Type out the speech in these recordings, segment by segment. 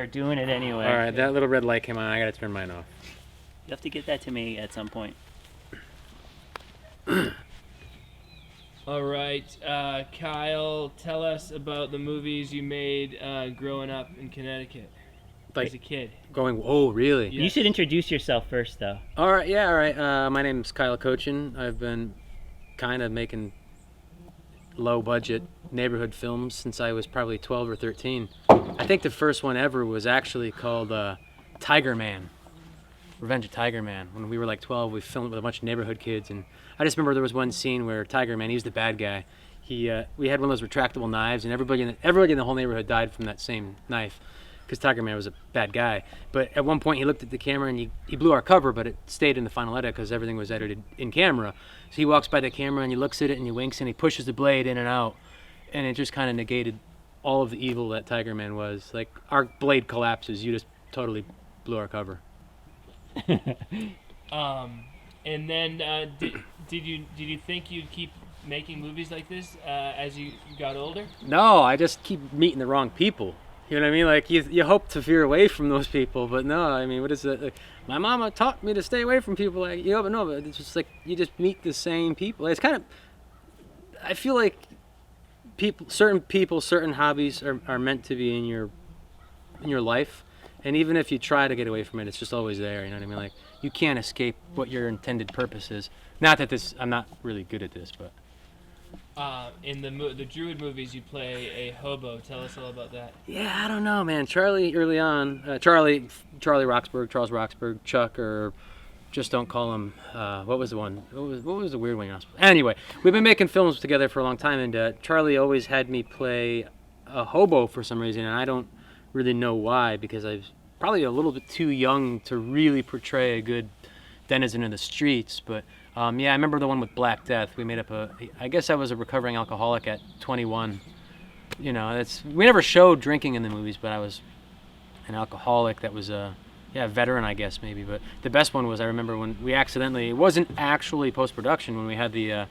We're doing it anyway. All right, that little red light came on. I got to turn mine off. You have to get that to me at some point. All right, Kyle, tell us about the movies you made growing up in Connecticut as a kid. Oh, really? Yeah. You should introduce yourself first, though. All right. My name's Kyle Kochan. I've been kind of making low-budget neighborhood films since I was probably 12 or 13. I think the first one ever was actually called Tiger Man, Revenge of Tiger Man. When we were like 12, we filmed with a bunch of neighborhood kids, and I just remember there was one scene where Tiger Man, he was the bad guy. We had one of those retractable knives, and everybody in the whole neighborhood died from that same knife, because Tiger Man was a bad guy. But at one point, he looked at the camera and he blew our cover, but it stayed in the final edit because everything was edited in camera. So he walks by the camera and he looks at it and he winks and he pushes the blade in and out, and it just kind of negated all of the evil that Tiger Man was. Like, our blade collapses, you just totally blew our cover. And then did you think you'd keep making movies like this as you got older? No, I just keep meeting the wrong people. You know what I mean? Like, you hope to veer away from those people, but no, I mean, what is it? Like, my mama taught me to stay away from people, like, but no, but it's just like, you just meet the same people. It's kind of, I feel like certain hobbies are meant to be in your life, and even if you try to get away from it, it's just always there, you know what I mean? Like, you can't escape what your intended purpose is. Not that I'm not really good at this, but. In the Druid movies, you play a hobo. Tell us all about that. Yeah, I don't know, man. Charlie, early on, Charlie Roxburgh, Charles Roxburgh, Chuck, or just don't call him. What was the one? What was the weird one? Anyway, we've been making films together for a long time, and Charlie always had me play a hobo for some reason, and I don't really know why, because I was probably a little bit too young to really portray a good denizen of the streets, but. I remember the one with Black Death. We made up I guess I was a recovering alcoholic at 21. You know, we never showed drinking in the movies, but I was an alcoholic that was a veteran, I guess, maybe. But the best one was, I remember when we accidentally, it wasn't actually post-production, when we had the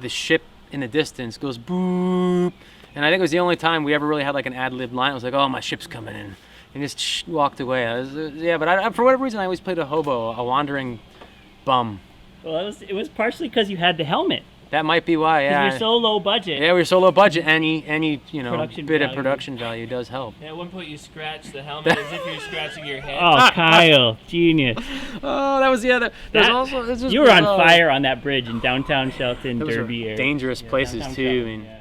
ship in the distance goes boop, and I think it was the only time we ever really had like an ad-lib line. It was like, oh, my ship's coming in, and just walked away. But I, for whatever reason, I always played a hobo, a wandering bum. Well, it was partially because you had the helmet. That might be why, yeah. Because you're so low budget. Yeah, we're so low budget. Any Production bit value. of production value does help. Yeah, at one point you scratched the helmet as if you were scratching your head. Oh, Kyle, genius. Oh, that was the other. There's also you were on fire on that bridge in downtown Shelton, Those Derby are area. dangerous places Downtown too. Shelton, I mean, yeah.